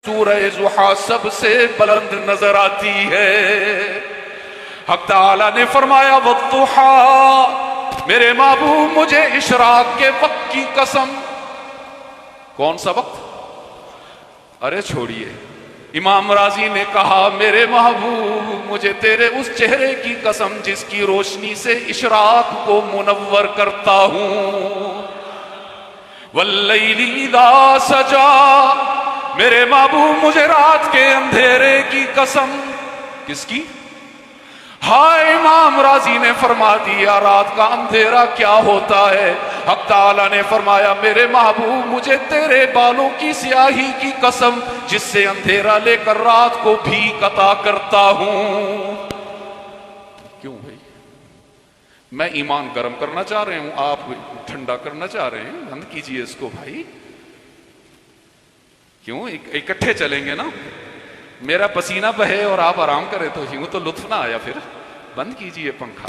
سورہ ضحیٰ سب سے بلند نظر آتی ہے۔ حق تعالی نے فرمایا والضحیٰ، میرے محبوب مجھے اشراق کے وقت کی قسم۔ کون سا وقت؟ ارے چھوڑیے، امام راضی نے کہا میرے محبوب مجھے تیرے اس چہرے کی قسم جس کی روشنی سے اشراق کو منور کرتا ہوں۔ واللیل اذا سجا، میرے محبوب مجھے رات کے اندھیرے کی قسم۔ کس کی؟ ہائے، امام راضی نے فرما دیا رات کا اندھیرا کیا ہوتا ہے۔ حق تعالی نے فرمایا میرے محبوب مجھے تیرے بالوں کی سیاہی کی قسم جس سے اندھیرا لے کر رات کو بھیک عطا کرتا ہوں۔ کیوں بھائی؟ میں ایمان گرم کرنا چاہ رہے ہوں، آپ ٹھنڈا کرنا چاہ رہے ہیں؟ بند کیجئے اس کو بھائی۔ کیوں اکٹھے چلیں گے نا؟ میرا پسینہ بہے اور آپ آرام کرے تو یوں تو لطف نہ آیا پھر۔ بند کیجئے پنکھا۔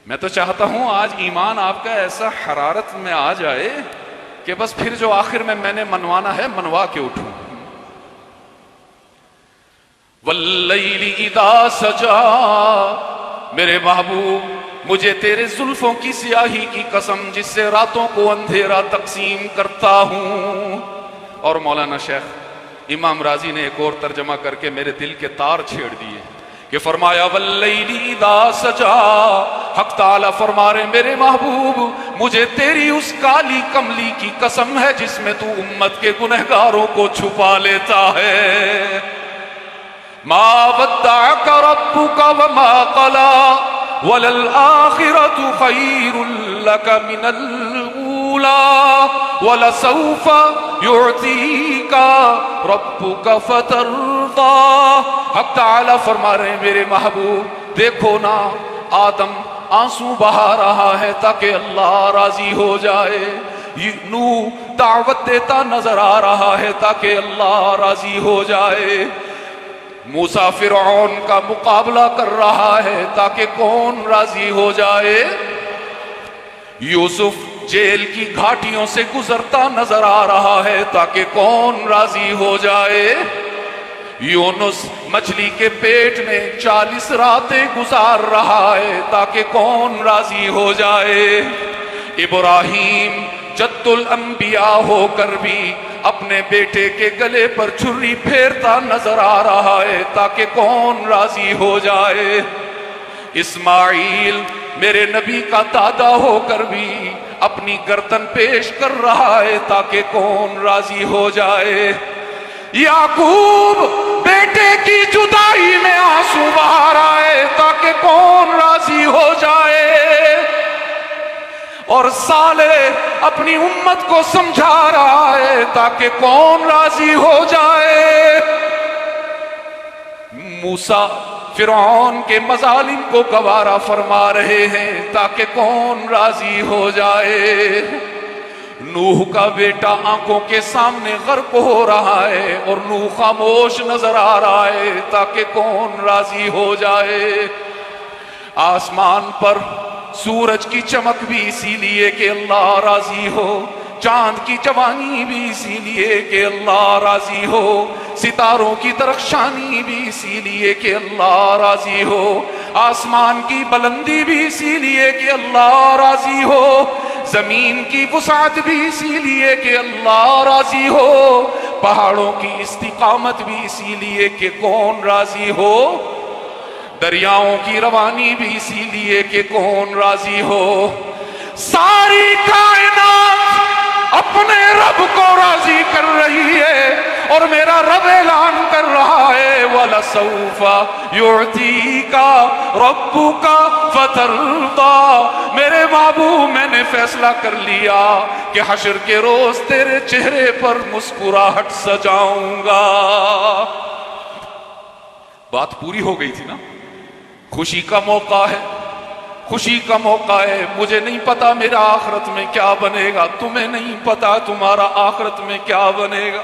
میں تو چاہتا ہوں آج ایمان آپ کا ایسا حرارت میں آ جائے کہ بس پھر جو آخر میں نے منوانا ہے منوا کے اٹھوں۔ واللیل اذا سجا، میرے محبوب مجھے تیرے زلفوں کی سیاہی کی قسم جس سے راتوں کو اندھیرا تقسیم کرتا ہوں۔ اور مولانا شیخ امام راضی نے ایک اور ترجمہ کر کے میرے دل کے تار چھیڑ دیے کہ فرمایا واللیل اذا سجا، حق تعالی فرما رہے میرے محبوب مجھے تیری اس کالی کملی کی قسم ہے جس میں تو امت کے گنہگاروں کو چھپا لیتا ہے۔ ما ودعک ربک وما قلا وللآخرۃ خیر لک من الاولی ولسوف یعطیک ربک فترضی۔ حق تعالی فرما رہے ہیں میرے محبوب دیکھو نا، آدم آنسو بہا رہا ہے تاکہ اللہ راضی ہو جائے، نوح دعوت دیتا نظر آ رہا ہے تاکہ اللہ راضی ہو جائے، موسیٰ فرعون کا مقابلہ کر رہا ہے تاکہ کون راضی ہو جائے، یوسف جیل کی گھاٹیوں سے گزرتا نظر آ رہا ہے تاکہ کون راضی ہو جائے، یونس مچھلی کے پیٹ میں 40 راتیں گزار رہا ہے تاکہ کون راضی ہو جائے، ابراہیم جد الانبیاء ہو کر بھی اپنے بیٹے کے گلے پر چھری پھیرتا نظر آ رہا ہے تاکہ کون راضی ہو جائے، اسماعیل میرے نبی کا دادا ہو کر بھی اپنی گردن پیش کر رہا ہے تاکہ کون راضی ہو جائے، یعقوب بیٹے کی جدائی میں آنسو بہا رہا ہے تاکہ کون راضی ہو جائے، اور صالح اپنی امت کو سمجھا رہا ہے تاکہ کون راضی ہو جائے، موسیٰ فرعون کے مظالم کو گوارا فرما رہے ہیں تاکہ کون راضی ہو جائے، نوح کا بیٹا آنکھوں کے سامنے غرق ہو رہا ہے اور نوح خاموش نظر آ رہا ہے تاکہ کون راضی ہو جائے، آسمان پر سورج کی چمک بھی اسی لیے کہ اللہ راضی ہو، چاند کی جوانی بھی اسی لیے کہ اللہ راضی ہو، ستاروں کی درخشانی بھی اسی لیے کہ اللہ راضی ہو، آسمان کی بلندی بھی اسی لیے کہ اللہ راضی ہو، زمین کی وسعت بھی اسی لیے کہ اللہ راضی ہو، پہاڑوں کی استقامت بھی اسی لیے کہ کون راضی ہو، دریاؤں کی روانی بھی اسی لیے کہ کون راضی ہو، ساری کائنات اپنے رب کو راضی کر رہی ہے اور میرا رب اعلان کر رہا ہے وَلَسَوْفَ يُعْتِيكَ رَبُّكَ فَتَرْضَى، میرے محبوب میں نے فیصلہ کر لیا کہ حشر کے روز تیرے چہرے پر مسکراہٹ سجاؤں گا۔ بات پوری ہو گئی تھی نا؟ خوشی کا موقع ہے، خوشی کا موقع ہے، مجھے نہیں پتا میرا آخرت میں کیا بنے گا، تمہیں نہیں پتا تمہارا آخرت میں کیا بنے گا،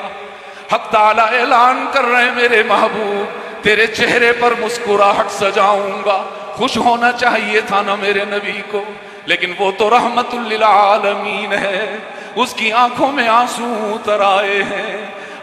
حق تعالی اعلان کر رہے ہیں میرے محبوب تیرے چہرے پر مسکراہٹ سجاؤں گا۔ خوش ہونا چاہیے تھا نا میرے نبی کو، لیکن وہ تو رحمت للعالمین ہے، اس کی آنکھوں میں آنسو اتر آئے ہیں۔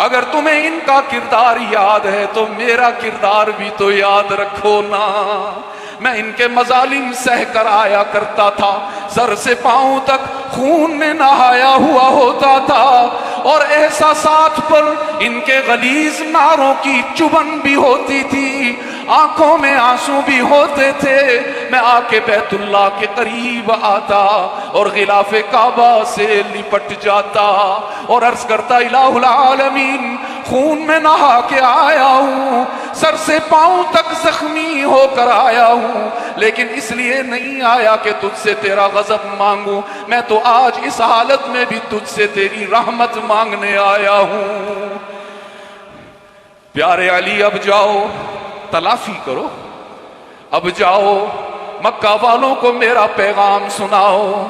اگر تمہیں ان کا کردار یاد ہے تو میرا کردار بھی تو یاد رکھو نا۔ میں ان کے مظالم سہ کر آیا کرتا تھا، سر سے پاؤں تک خون میں نہایا ہوا ہوتا تھا، اور احساسات پر ان کے غلیظ ناروں کی چبھن بھی ہوتی تھی، آنکھوں میں آنسو بھی ہوتے تھے۔ میں آ کے بیت اللہ کے قریب آتا اور غلاف کعبہ سے لپٹ جاتا اور عرض کرتا الہ العالمین، خون میں نہا کے آیا ہوں، سر سے پاؤں تک زخمی ہو کر آیا ہوں، لیکن اس لیے نہیں آیا کہ تجھ سے تیرا غضب مانگوں، میں تو آج اس حالت میں بھی تجھ سے تیری رحمت مانگنے آیا ہوں۔ پیارے علی اب جاؤ، تلافی کرو، اب جاؤ مکہ والوں کو میرا پیغام سناؤ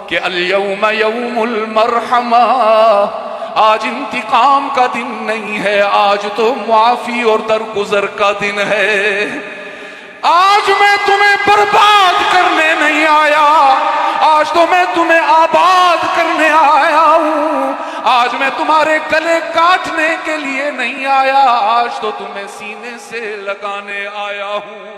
کہ الیوم یوم المرحمہ، آج انتقام کا دن نہیں ہے، آج تو معافی اور درگزر کا دن ہے۔ آج میں تمہیں برباد کرنے نہیں آیا، آج تو میں تمہیں آباد کرنے آیا ہوں۔ آج میں تمہارے گلے کاٹنے کے لیے نہیں آیا، آج تو تمہیں سینے سے لگانے آیا ہوں۔